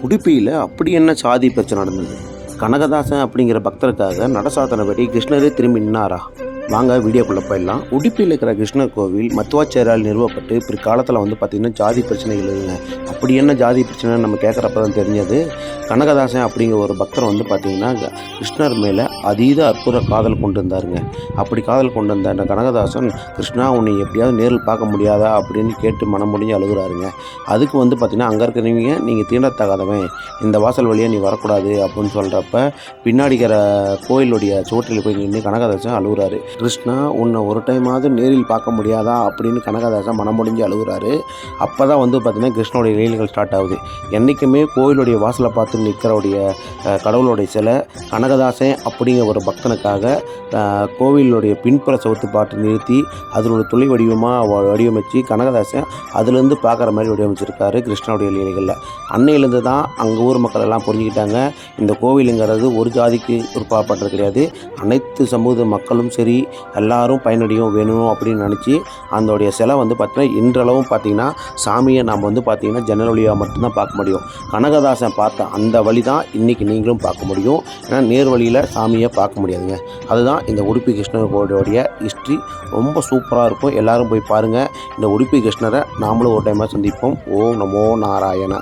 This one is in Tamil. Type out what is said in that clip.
உடுப்பியில் அப்படி என்ன சாதி பிரச்சனை நடந்தது? கனகதாசன் அப்படிங்கிற பக்தருக்காக நடசாதனபடி கிருஷ்ணரே திரும்பி நின்னாரா? வாங்க வீடியோக்குள்ளே போயிடலாம். உடுப்பியில் இருக்கிற கிருஷ்ணர் கோவில் மத்துவாச்சாரியால் நிறுவப்பட்டு பிற்காலத்தில் பார்த்திங்கன்னா ஜாதி பிரச்சனைகள் இருக்குங்க. அப்படி என்ன ஜாதி பிரச்சனைன்னு நம்ம கேட்குறப்ப தான் தெரிஞ்சது. கனகதாசன் அப்படிங்கிற ஒரு பக்தர் பார்த்திங்கன்னா கிருஷ்ணர் மேலே அதீத அற்புத காதல் கொண்டு இருந்தாருங்க. அப்படி காதல் கொண்டு வந்த அந்த கனகதாசன், கிருஷ்ணா உன்னை எப்படியாவது நேரில் பார்க்க முடியாதா அப்படின்னு கேட்டு மனம் முடிஞ்சு அழுகுறாருங்க. அதுக்கு பார்த்திங்கன்னா அங்கே இருக்கிறவங்க நீங்கள் தீண்டத்தகாதவன், இந்த வாசல் வழியாக நீ வரக்கூடாது அப்படின்னு சொல்கிறப்ப பின்னாடி இருக்கிற கோயிலுடைய சோற்றில் போய் நின்று கனகதாசன் அழுகுறாரு. கிருஷ்ணா உன்னை ஒரு டைமாவது நேரில் பார்க்க முடியாதா அப்படின்னு கனகதாசன் மனம் முடிஞ்சு அழுகுறாரு. அப்போ தான் பார்த்திங்கன்னா கிருஷ்ணனுடைய லீலைகள் ஸ்டார்ட் ஆகுது. என்றைக்குமே கோயிலுடைய வாசலை பார்த்து நிற்கிறவுடைய கடவுளுடைய சிலை கனகதாசன் அப்படிங்கிற ஒரு பக்தனுக்காக கோவிலுடைய பின்புற சவுத்து பாட்டு நிறுத்தி அதனோட துளை வடிவமைச்சு கனகதாசன் அதுலேருந்து பார்க்குற மாதிரி வடிவமைச்சிருக்காரு கிருஷ்ணனுடைய லீலைகளில். அன்னையிலேருந்து தான் அங்கே ஊர் மக்கள் எல்லாம் புரிஞ்சுக்கிட்டாங்க, இந்த கோவிலுங்கிறது ஒரு ஜாதிக்கு உருப்பாப்படுறது கிடையாது, அனைத்து சமூக மக்களும் சரி எல்லாரும் பயனடையும் வேணும் அப்படின்னு நினச்சி அதோடைய சிலை பார்த்திங்கன்னா இன்றளவும் பார்த்திங்கன்னா சாமியை நாம் பார்த்திங்கன்னா ஜன்னல் வழியாக மட்டும்தான் பார்க்க முடியும். கனகதாசன் பார்த்த அந்த வழி தான் இன்றைக்கி நீங்களும் பார்க்க முடியும். ஏன்னா நேர் வழியில் சாமியை பார்க்க முடியாதுங்க. அதுதான் இந்த உடுப்பி கிருஷ்ணர் கோவிலுடைய ஹிஸ்ட்ரி. ரொம்ப சூப்பராக இருக்கும். எல்லோரும் போய் பாருங்கள். இந்த உடுப்பி கிருஷ்ணரை நாமளும் ஒரு டைமாக சந்திப்போம். ஓம் நமோ நாராயண.